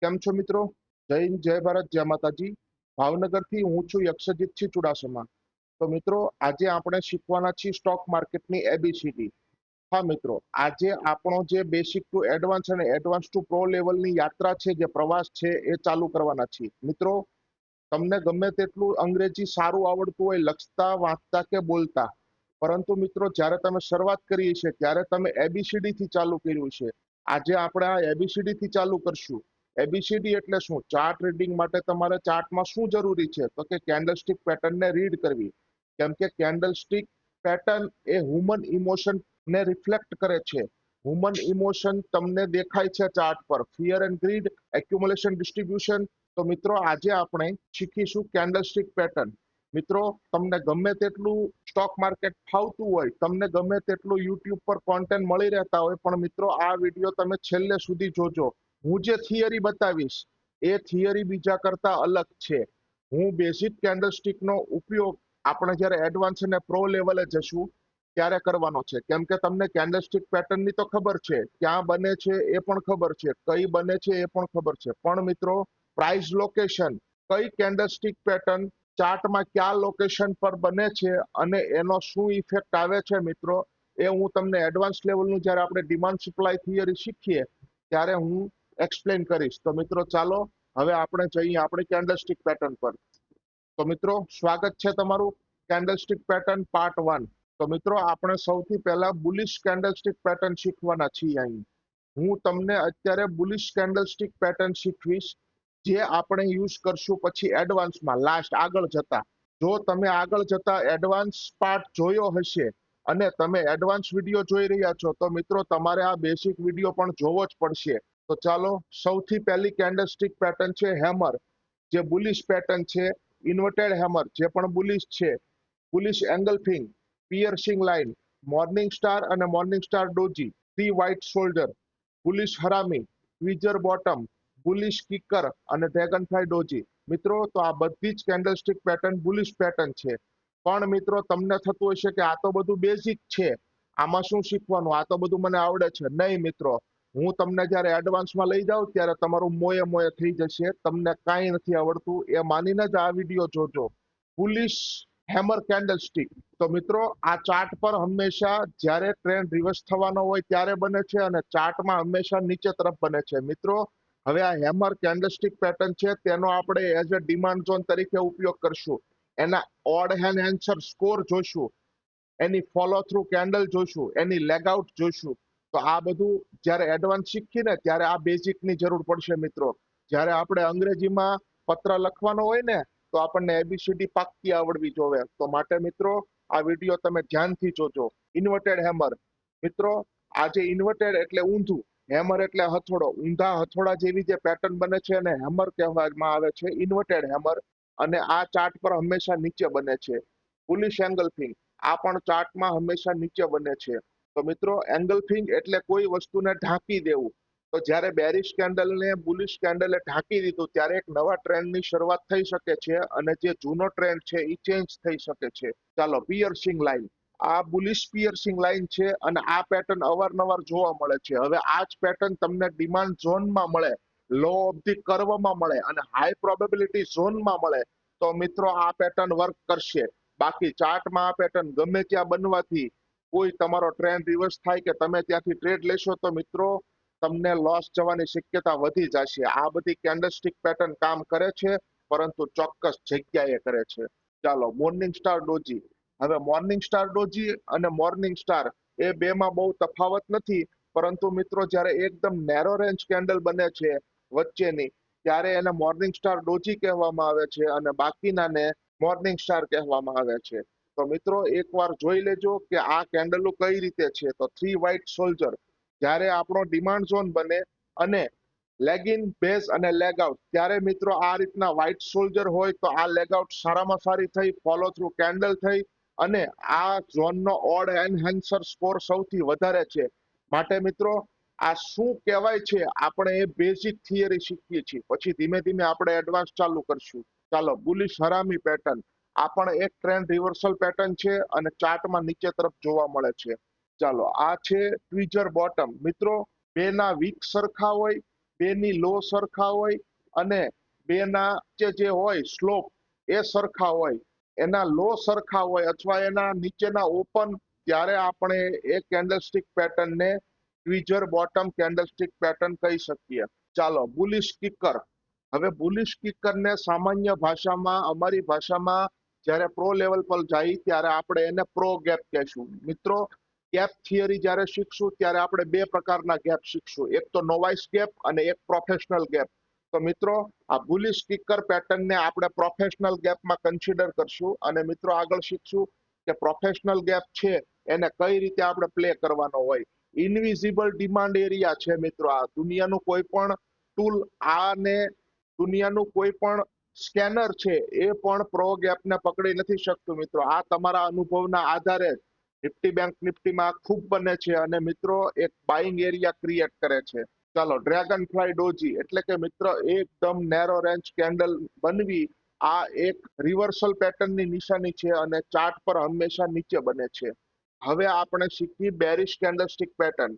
કેમ છો મિત્રો? જય હિન્દ, જય ભારત, જય માતાજી. ભાવનગરથી હું છું યક્ષજીતસિંહ ચુડાસમા. તો મિત્રો, આજે આપણે શીખવાના છીએ સ્ટોક માર્કેટની એબીસીડી. હા મિત્રો, આજે આપણો જે બેસિક ટુ એડવાન્સ અને એડવાન્સ ટુ પ્રો લેવલની યાત્રા છે, જે પ્રવાસ છે, એ ચાલુ કરવાના છીએ. મિત્રો, તમને ગમે તેટલું અંગ્રેજી સારું આવડતું હોય, લખતા, વાંચતા કે બોલતા, પરંતુ મિત્રો જ્યારે તમે શરૂઆત કરી છે ત્યારે તમે એબીસીડી થી ચાલુ કર્યું છે. આજે આપણે આ એબીસીડી થી ચાલુ કરશું. એબીસીડી એટલે શું? ચાર્ટ રીડિંગ માટે તમારે ચાર્ટમાં શું જરૂરી છે? તો કે કેન્ડલસ્ટિક પેટર્નને રીડ કરવી. કેમ કે કેન્ડલસ્ટિક પેટર્ન એ હ્યુમન ઇમોશન ને રિફ્લેક્ટ કરે છે. હ્યુમન ઇમોશન તમને દેખાય છે ચાર્ટ પર, fear and grid, accumulation, distribution. તો મિત્રો, આજે આપણે શીખીશું કેન્ડલસ્ટિક પેટર્ન. મિત્રો, તમને ગમે તેટલું સ્ટોક માર્કેટ ફાવતું હોય, તમને ગમે તેટલું યુટ્યુબ પર કોન્ટેન્ટ મળી રહેતા હોય, પણ મિત્રો આ વિડીયો તમે છેલ્લે સુધી જોજો. હું જે થિયરી બતાવીશ એ થિયરી બીજા કરતા અલગ છે. હું બેઝિક કેન્ડલસ્ટિકનો ઉપયોગ આપણે જ્યારે એડવાન્સ અને પ્રો લેવલે જશું ત્યારે કરવાનો છે. કેમ કે તમને કેન્ડલસ્ટિક પેટર્નની તો ખબર છે, ક્યાં બને છે એ પણ ખબર છે, કઈ બને છે એ પણ ખબર છે, પણ મિત્રો પ્રાઇસ લોકેશન, કઈ કેન્ડલસ્ટિક પેટર્ન ચાર્ટમાં કયા લોકેશન પર બને છે અને એનો શું ઇફેક્ટ આવે છે મિત્રો, એ હું તમને એડવાન્સ લેવલનું જ્યારે આપણે ડિમાન્ડ સપ્લાય થિયરી શીખીએ ત્યારે હું એક્સપ્લેન કરીશ. તો મિત્રો ચાલો હવે આપણે જઈએ આપણી કેન્ડલસ્ટિક પેટર્ન પર. તો મિત્રો, સ્વાગત છે તમારું કેન્ડલસ્ટિક પેટર્ન પાર્ટ 1. તો મિત્રો, આપણે સૌથી પહેલા બુલિશ કેન્ડલસ્ટિક પેટર્ન શીખવાના છીએ. અહીં હું તમને અત્યારે બુલિશ કેન્ડલસ્ટિક પેટર્ન શીખવીશ, જે આપણે યુઝ કરશું પછી એડવાન્સમાં, લાસ્ટ આગળ જતા. જો તમે આગળ જતા એડવાન્સ પાર્ટ જોયો હશે અને તમે એડવાન્સ વિડીયો જોઈ રહ્યા છો, તો મિત્રો તમારે આ બેસિક વિડીયો પણ જોવો જ પડશે. તો ચાલો, સૌથી પહેલી કેન્ડલસ્ટિક પેટર્ન છે હેમર, જે બુલિશ પેટર્ન છે. ઇન્વર્ટેડ હેમર જે પણ બુલિશ છે, bullish engulfing, piercing line, morning star અને morning star doji, three white shoulder, bullish harami, tweezer bottom, bullish kicker અને ડ્રેગનફ્લાય ડોજી. મિત્રો, તો આ બધી જ કેન્ડલસ્ટિક પેટર્ન બુલિશ પેટર્ન છે. પણ મિત્રો, તમને થતું હશે કે આ તો બધું બેઝિક છે, આમાં શું શીખવાનું, આ તો બધું મને આવડે છે. નહીં મિત્રો, હું તમને જ્યારે એડવાન્સમાં લઈ જાઉં ત્યારે તમારું મોયે મોયે થઈ જશે, તમને કાંઈ નથી આવડતું એ માનીને જ આ વિડીયો જોજો. Bullish hammer candlestick. તો મિત્રો, આ ચાર્ટ પર હંમેશા જ્યારે ટ્રેન્ડ રિવર્સ થવાનો હોય ત્યારે બને છે અને ચાર્ટમાં હંમેશા નીચે તરફ બને છે. મિત્રો, હવે આ હેમર કેન્ડલસ્ટિક પેટર્ન છે તેનો આપણે એઝ અ ડિમાન્ડ ઝોન તરીકે ઉપયોગ કરશું. એના ઓડ હેન્ડ આન્સર સ્કોર જોઈશું, એની ફોલો થ્રુ કેન્ડલ જોઈશું, એની લેગ આઉટ જોઈશું. તો આ બધું જ્યારે એડવાન્સ શીખીને ત્યારે આ બેઝિકની જરૂર પડશે મિત્રો. જ્યારે આપણે અંગ્રેજીમાં પત્ર લખવાનો હોય ને, તો આપણને એબીસીડી પાક્કી આવડવી જોવે. તો માટે મિત્રો, આ વિડીયો તમે ધ્યાનથી જોજો. Inverted hammer. મિત્રો, આ જે ઇન્વર્ટેડ એટલે ઊંધું, હેમર એટલે હથોડો, ઊંધા હથોડા જેવી જે પેટર્ન બને છે એને હેમર કહેવામાં આવે છે, ઇન્વર્ટેડ હેમર. અને આ ચાર્ટ પર હંમેશા નીચે બને છે. બુલિશ એંગલ્ફિંગ, આ પણ ચાર્ટમાં હંમેશા નીચે બને છે. તો મિત્રો, એંગલ્ફિંગ એટલે કોઈ વસ્તુને ઢાંકી દેવું. તો જ્યારે બેરિશ કેન્ડલને બુલિશ કેન્ડલે ઢાંકી દીધું ત્યારે એક નવા ટ્રેન્ડની શરૂઆત થઈ શકે છે અને જે જૂનો ટ્રેન્ડ છે એ ચેન્જ થઈ શકે છે. ચાલો, પિયર્સિંગ લાઇન. આ બુલિશ પિયર્સિંગ લાઇન છે અને આ પેટર્ન અવારનવાર જોવા મળે છે. હવે આ જ પેટર્ન તમને ડિમાન્ડ ઝોનમાં મળે, લો ઓફ ધી કર્વમાં મળે અને હાઈ પ્રોબેબિલિટી ઝોનમાં મળે, તો મિત્રો આ પેટર્ન વર્ક કરશે. બાકી ચાર્ટમાં આ પેટર્ન ગમે ત્યાં બનવાથી કોઈ તમારો ટ્રેન્ડ રિવર્સ થાય કે તમે ત્યાંથી ટ્રેડ લેશો તો મિત્રો તમને લોસ જવાની શક્યતા વધી જશે. આ બધી કેન્ડલસ્ટિક પેટર્ન કામ કરે છે, પરંતુ ચોક્કસ જગ્યાએ કરે છે. ચાલો, મોર્નિંગ સ્ટાર ડોજી. હવે મોર્નિંગ સ્ટાર ડોજી અને મોર્નિંગ સ્ટાર એ બેમાં બહુ તફાવત નથી, પરંતુ મિત્રો જ્યારે એકદમ નેરો રેન્જ કેન્ડલ બને છે વચ્ચેની, ત્યારે એને મોર્નિંગ સ્ટાર ડોજી કહેવામાં આવે છે અને બાકીનાને મોર્નિંગ સ્ટાર કહેવામાં આવે છે. તો મિત્રો, એકવાર જોઈ લેજો કે આ કેન્ડલો કઈ રીતે છે. તો થ્રી વ્હાઇટ સોલ્જર, જ્યારે આપણો ડિમાન્ડ ઝોન બને અને લેગ ઇન, બેઝ અને લેગ આઉટ, ત્યારે મિત્રો આ રીતના વ્હાઇટ સોલ્જર હોય તો આ લેગ આઉટ સારામાં સારી થઈ, ફોલો થ્રુ કેન્ડલ થઈ અને આ ઝોનનો ઓડ એનહેન્સર સ્કોર સૌથી વધારે છે. માટે મિત્રો, આ શું કહેવાય છે આપણે એ બેઝિક થિયરી શીખીએ છીએ, પછી ધીમે ધીમે આપણે એડવાન્સ ચાલુ કરશું. ચાલો, બુલિશ હરામી પેટર્ન. આ પણ એક ટ્રેન્ડ રિવર્સલ પેટર્ન છે અને ચાર્ટમાં નીચે તરફ જોવા મળે છે. ચાલો, આ છે ટ્વીઝર બોટમ. મિત્રો, બેના વીક સરખા હોય, બેની લો સરખા હોય અને બેના જે હોય સ્લોપ એ સરખા હોય, એના લો સરખા હોય અથવા એના નીચેના ઓપન, ત્યારે આપણે એ કેન્ડલસ્ટિક પેટર્નને ટ્વીઝર બોટમ કેન્ડલસ્ટિક પેટર્ન કહી શકીએ. ચાલો બુલિશ કિકર. હવે બુલિશ કિકરને સામાન્ય ભાષામાં, અમારી ભાષામાં જ્યારે પ્રો લેવલ પર જાય ત્યારે આપણે એને પ્રો ગેપ કહેશું. મિત્રો, ગેપ થિયરી જ્યારે શીખશું ત્યારે આપણે બે પ્રકારના ગેપ શીખશું, એક તો નોવાઇસ ગેપ અને એક પ્રોફેશનલ ગેપ. તો મિત્રો, આ બુલિશ કિકર પેટર્નને આપણે પ્રોફેશનલ ગેપમાં કન્સિડર કરશું અને મિત્રો આગળ શીખશું કે પ્રોફેશનલ ગેપ છે એને કઈ રીતે આપણે પ્લે કરવાનો હોય. ઇનવિઝિબલ ડિમાન્ડ એરિયા છે મિત્રો. આ દુનિયાનું કોઈ પણ ટૂલ, આને દુનિયાનું કોઈ પણ સ્કેનર છે એ પણ પ્રો ગેપને પકડી નથી શકતું મિત્રો. આ તમારા અનુભવના આધારે નિફ્ટી બેંક નિફ્ટીમાં ખૂબ બને છે અને મિત્રો એક બાઇંગ એરિયા ક્રિએટ કરે છે. ચાલો, ડ્રેગન ફ્લાય ડોજી એટલે કે મિત્ર એકદમ નેરો રેન્જ કેન્ડલ બનવી, આ એક રિવર્સલ પેટર્નની નિશાની છે અને ચાર્ટ પર હંમેશા નીચે બને છે. હવે આપણે શીખી બેરિશ કેન્ડલસ્ટિક પેટર્ન.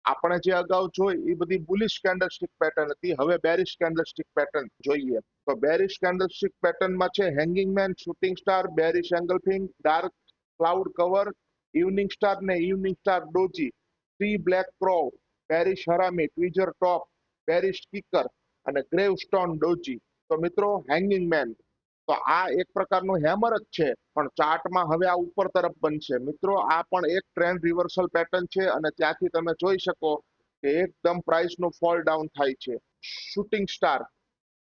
આપણે જે અગાઉ જોઈ એ બધી બુલિશ કેન્ડલસ્ટિક પેટર્ન હતી. હવે બેરિશ કેન્ડલસ્ટિક પેટર્ન જોઈએ. તો બેરિશ કેન્ડલસ્ટિક પેટર્નમાં છે hanging man, shooting star, bearish engulfing, dark cloud cover, evening star ને evening star doji, three black crow, bearish harami, tweezer top, bearish kicker અને grave stone doji. તો મિત્રો hanging main, તો આ એક પ્રકારનું હેમર જ છે પણ ચાર્ટમાં હવે આ ઉપર તરફ બનશે. મિત્રો આ પણ એક ટ્રેન્ડ રિવર્સલ પેટર્ન છે અને ત્યાંથી તમે જોઈ શકો કે એકદમ પ્રાઇસનું ફોલ ડાઉન થાય છે. શૂટિંગ સ્ટાર,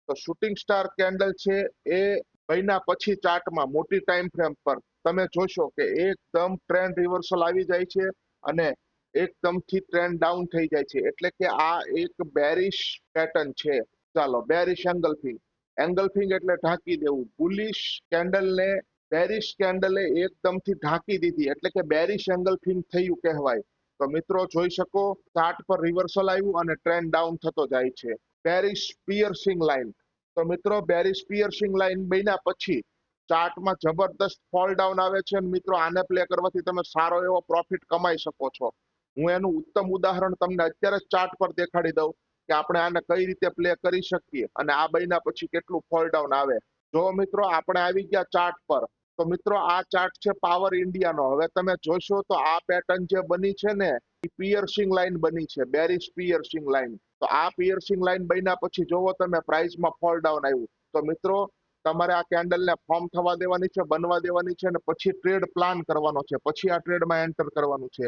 તો શૂટિંગ સ્ટાર કેન્ડલ છે એ મહિના પછી ચાર્ટમાં મોટી ટાઈમ ફ્રેમ પર તમે જોશો કે એકદમ ટ્રેન્ડ રિવર્સલ આવી જાય છે અને એકદમથી ટ્રેન્ડ ડાઉન થઈ જાય છે, એટલે કે આ એક બેરિશ પેટર્ન છે. ચાલો, બેરિશ એંગલ્ફિંગ. એંગલ્ફિંગ એટલે ઢાંકી દેવું. બુલિશ કેન્ડલને બેરિશ કેન્ડલે એકદમથી ઢાંકી દીધી એટલે કે બેરિશ એંગલ્ફિંગ થયું કહેવાય. તો મિત્રો જોઈ શકો ચાર્ટ પર રિવર્સલ આવ્યું અને ટ્રેન્ડ ડાઉન થતો જાય છે. Bearish piercing line. તો મિત્રો બેરિશ પિયર્સિંગ લાઇન બન્યા પછી ચાર્ટમાં જબરદસ્ત ફોલ ડાઉન આવે છે અને મિત્રો આને પ્લે કરવાથી તમે સારો એવો પ્રોફિટ કમાઈ શકો છો. હું એનું ઉત્તમ ઉદાહરણ તમને અત્યારે જ ચાર્ટ પર દેખાડી દઉં કે આપણે આને કઈ રીતે પ્લે કરી શકીએ અને આ બન્યા પછી કેટલું ફોલ ડાઉન આવે. જો મિત્રો આપણે આવી ગયા ચાર્ટ પર, તો મિત્રો આ ચાર્ટ છે પાવર ઇન્ડિયાનો. હવે તમે જોશો તો આ પેટર્ન જે બની છે ને એ પિયર્સિંગ લાઇન બની છે, બેરિશ પિયર્સિંગ લાઇન. તો આ પિયર્સિંગ લાઇન બન્યા પછી જોવો તમે પ્રાઇસમાં ફોલ ડાઉન આવ્યું. તો મિત્રો તમારે આ કેન્ડલને ફોર્મ થવા દેવાની છે, બનવા દેવાની છે અને પછી ટ્રેડ પ્લાન કરવાનો છે, પછી આ ટ્રેડમાં એન્ટર કરવાનું છે.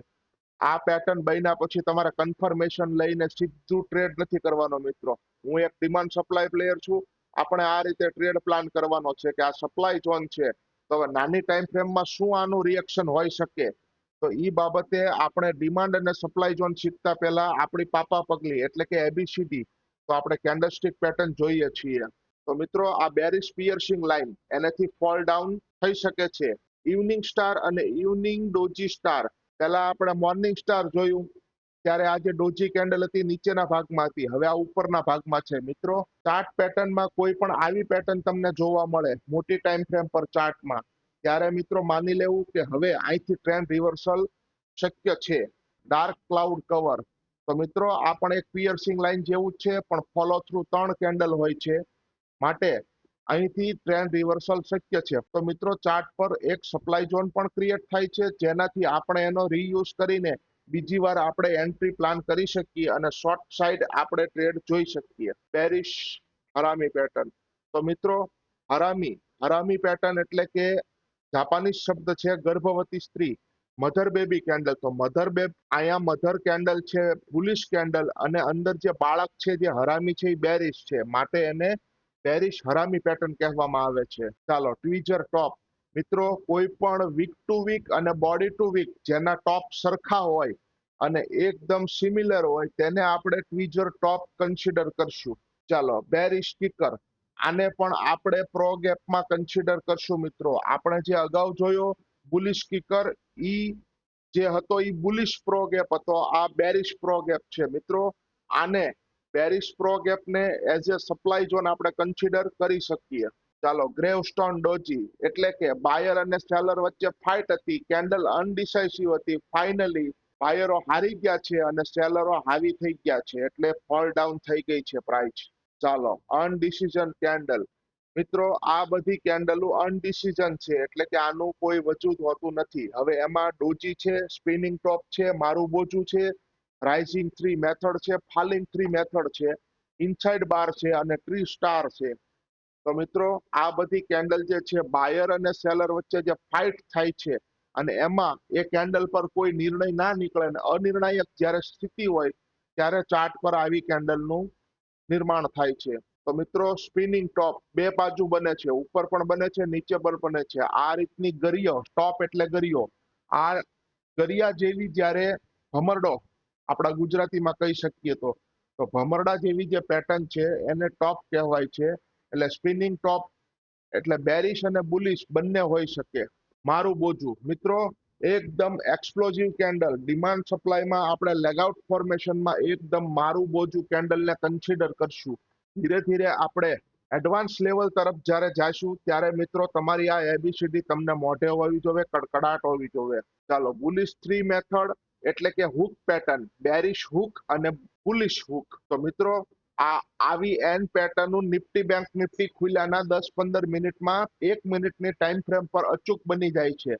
આ પેટર્ન બન્યા પછી તમારે કન્ફર્મેશન લઈને સીધું ટ્રેડ નથી કરવાનો મિત્રો. હું એક ડિમાન્ડ સપ્લાય પ્લેયર છું. આપણે આ રીતે ટ્રેડ પ્લાન કરવાનો છે કે આ સપ્લાય ઝોન છે, તો હવે નાની ટાઈમ ફ્રેમમાં શું આનું રિએક્શન હોઈ શકે. તો એ બાબતે આપણે ડિમાન્ડ અને સપ્લાય ઝોન શીખતા પહેલા આપણી પાપા પગલી એટલે કે એબીસીડી, તો આપણે કેન્ડલસ્ટિક પેટર્ન જોઈએ છીએ. તો મિત્રો આ બેરિશ પિયર્સિંગ લાઇન એનાથી ફોલ ડાઉન થઈ શકે છે. ઇવનિંગ સ્ટાર અને ઇવનિંગ ડોજી સ્ટાર. પહેલા આપણે મોર્નિંગ સ્ટાર જોયું ત્યારે આ જે ડોજી કેન્ડલ હતી નીચેના ભાગમાં હતી, હવે આ ઉપરના ભાગમાં છે. મિત્રો ચાર્ટ પેટર્નમાં કોઈ પણ આવી પેટર્ન તમને જોવા મળે મોટી ટાઈમ ફ્રેમ પર ચાર્ટમાં, ત્યારે મિત્રો માની લેવું કે હવે અહીંથી ટ્રેન્ડ રિવર્સલ શક્ય છે. Dark cloud cover. તો મિત્રો આ પણ એક પિયર્સિંગ લાઇન જેવું જ છે પણ ફોલો થ્રુ 3 કેન્ડલ હોય છે, માટે અહીંથી ટ્રેન્ડ રિવર્સલ શક્ય છે. તો મિત્રો ચાર્ટ પર એક સપ્લાય ઝોન પણ ક્રિએટ થાય છે, જેનાથી આપણે એનો રીયુઝ કરીને બીજી વાર આપણે એન્ટ્રી પ્લાન કરી શકીએ અને શોર્ટ સાઈડ આપણે ટ્રેડ જોઈ શકીએ. Bearish harami pattern. તો મિત્રો હરામી પેટર્ન એટલે કે જાપાનીઝ શબ્દ છે ગર્ભવતી સ્ત્રી, મધર બેબી કેન્ડલ. તો મધર અહીંયા મધર કેન્ડલ છે બુલિશ કેન્ડલ અને અંદર જે બાળક છે જે હરામી છે એ બેરિશ છે, માટે એને બેરિશ હરામી પેટર્ન કહેવામાં આવે છે. ચાલો, ટ્વીઝર ટોપ. મિત્રો કોઈ પણ વીક ટુ વીક અને બોડી ટુ વીક જેના ટોપ સરખા હોય અને એકદમ સિમિલર હોય તેને આપણે ટ્વીઝર ટોપ કન્સિડર કરશું. ચાલો, બેરિશ કિકર. આને પણ આપણે પ્રો ગેપમાં કન્સિડર કરશું મિત્રો. આપણે જે અગાઉ જોયો બુલિશ કિકર, ઈ જે હતો એ બુલિશ પ્રો ગેપ હતો, આ બેરિશ પ્રો ગેપ છે મિત્રો. આને બેરિશ પ્રો ગેપને એઝ એ સપ્લાય ઝોન આપણે કન્સિડર કરી શકીએ. ચાલો, ગ્રેવ સ્ટોન ડોજી એટલે કે બાયર અને સેલર વચ્ચે ફાઇટ હતી, કેન્ડલ અનડિસાઇસિવ હતી. ફાઇનલી બાયરો હારી ગયા છે અને સેલરો હાવી થઈ ગયા છે, એટલે ફોલ ડાઉન થઈ ગઈ છે પ્રાઇસ. ચાલો, અનડિસિઝન કેન્ડલ. મિત્રો, આ બધી કેન્ડલો અનડિસિઝન છે, એટલે કે આનું કોઈ વજૂદ હોતું નથી. હવે એમાં ડોજી છે, સ્પિનિંગ ટોપ છે, મારું બોજું છે, રાઇઝિંગ 3 મેથડ છે, ફાલિંગ 3 મેથડ છે, ઇનસાઇડ બાર છે અને ટ્રી સ્ટાર છે. તો મિત્રો, આ બધી કેન્ડલ જે છે બાયર અને સેલર વચ્ચે જે ફાઇટ થાય છે અને એમાં એ કેન્ડલ પર કોઈ નિર્ણય ના નીકળે ને અનિર્ણાયક જ્યારે સ્થિતિ હોય ત્યારે ચાર્ટ પર આવી કેન્ડલનું નિર્માણ થાય છે. તો મિત્રો, સ્પિનિંગ ટોપ બે બાજુ બને છે, ઉપર પણ બને છે, નીચે પણ બને છે. આ રીતની ગરિયો, ટોપ એટલે ગરિયો, આ ગરિયા જેવી જ્યારે ભમરડો આપણા ગુજરાતીમાં કહી શકીએ તો ભમરડા જેવી જે પેટર્ન છે એને ટોપ કહેવાય છે. એટલે સ્પિનિંગ ટોપ એટલે બેરિશ અને બુલિશ બંને હોઈ શકે. મારું બોજું મિત્રો, એકદમ એક્સપ્લોઝિવ કેન્ડલ, ડિમાન્ડ સપ્લાયમાં આપણે લેગઆઉટ ફોર્મેશનમાં એકદમ મારું બોજું કેન્ડલને કન્સિડર કરશું. ધીરે ધીરે આપણે એડવાન્સ લેવલ તરફ જ્યારે જઈશું ત્યારે મિત્રો તમારી આ એબીસીડી તમને મોઢે હોવી જોઈએ, કડકડાટ હોવી જોઈએ. ચાલો, બુલિશ 3 મેથડ એટલે કે હુક પેટર્ન, બેરિશ હુક અને બુલિશ હુક. તો મિત્રો, આ આવી એન પેટર્નનું નિફ્ટી બેંક નિફ્ટી ખુલ્યાના 10-15 મિનિટમાં 1 મિનિટની ટાઈમ ફ્રેમ પર અચૂક બની જાય છે.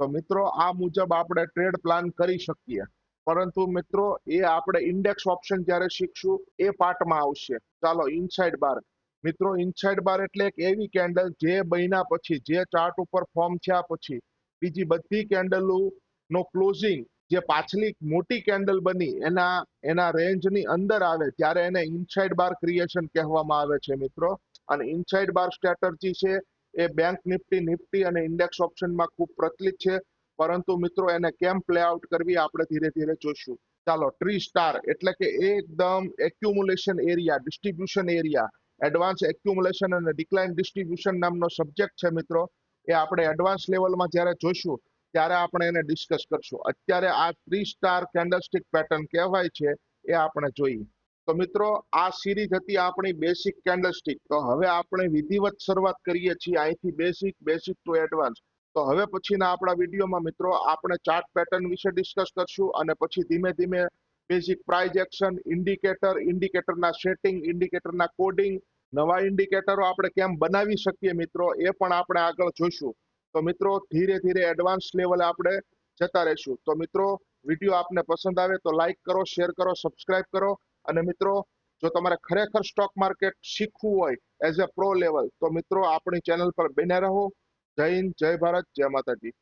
તો મિત્રો, આ મુજબ આપણે ટ્રેડ પ્લાન કરી શકીએ. પરંતુ મિત્રો, એ આપણે ઇન્ડેક્સ ઓપ્શન જ્યારે શીખશું એ પાર્ટમાં આવશે. ચાલો, ઇનસાઇડ બાર. મિત્રો, ઇનસાઇડ બાર એટલે એક એવી કેન્ડલ જે બન્યા પછી, જે ચાર્ટ ઉપર ફોર્મ થયા પછી બીજી બધી કેન્ડલો નો ક્લોઝિંગ જે પાછલી મોટી કેન્ડલ બની એના રેન્જની અંદર આવે ત્યારે એને ઇનસાઇડ બાર ક્રિએશન કહેવામાં આવે છે મિત્રો. અને ઇનસાઇડ બાર સ્ટ્રેટર્જી છે એ બેંક નિફ્ટી, નિફ્ટી અને ઇન્ડેક્સ ઓપ્શનમાં ખૂબ પ્રચલિત છે. પરંતુ મિત્રો, એને કેમ પ્લે આઉટ કરવી આપણે ધીરે ધીરે જોઈશું. ચાલો, ટ્રી સ્ટાર એટલે કે એકદમ accumulation area, distribution area, advance accumulation અને ડિક્લાઇન ડિસ્ટ્રીબ્યુશન નામનો સબ્જેક્ટ છે મિત્રો. એ આપણે એડવાન્સ લેવલમાં જ્યારે જોઈશું ત્યારે આપણે એને ડિસ્કસ કરશું. અત્યારે આ 3 સ્ટાર કેન્ડલસ્ટિક પેટર્ન કહેવાય છે, એ આપણે જોઈએ. તો મિત્રો, આ સિરીઝ હતી આપણી બેસિક કેન્ડલસ્ટિક. તો હવે આપણે વિધિવત શરૂઆત કરીએ છીએ અહીંથી બેસિક ટુ એડવાન્સ. તો હવે પછીના આપણા વિડીયોમાં મિત્રો આપણે ચાર્ટ પેટર્ન વિશે ડિસ્કસ કરશું અને પછી ધીમે ધીમે બેસિક પ્રાઇસ એક્શન, ઇન્ડિકેટરના સેટિંગ, ઇન્ડિકેટરના કોડિંગ, નવા ઇન્ડિકેટરો આપણે કેમ બનાવી શકીએ મિત્રો એ પણ આપણે આગળ જોઈશું. તો મિત્રો, ધીરે ધીરે એડવાન્સ લેવલે આપણે જતા રહીશું. તો મિત્રો, વિડીયો આપને પસંદ આવે તો લાઈક કરો, શેર કરો, સબસ્ક્રાઇબ કરો. અને મિત્રો, જો તમારે ખરેખર સ્ટોક માર્કેટ શીખવું હોય એઝ અ પ્રો લેવલ તો મિત્રો આપણી ચેનલ પર બને રહો. જય હિન્દ, જય ભારત, જય માતાજી.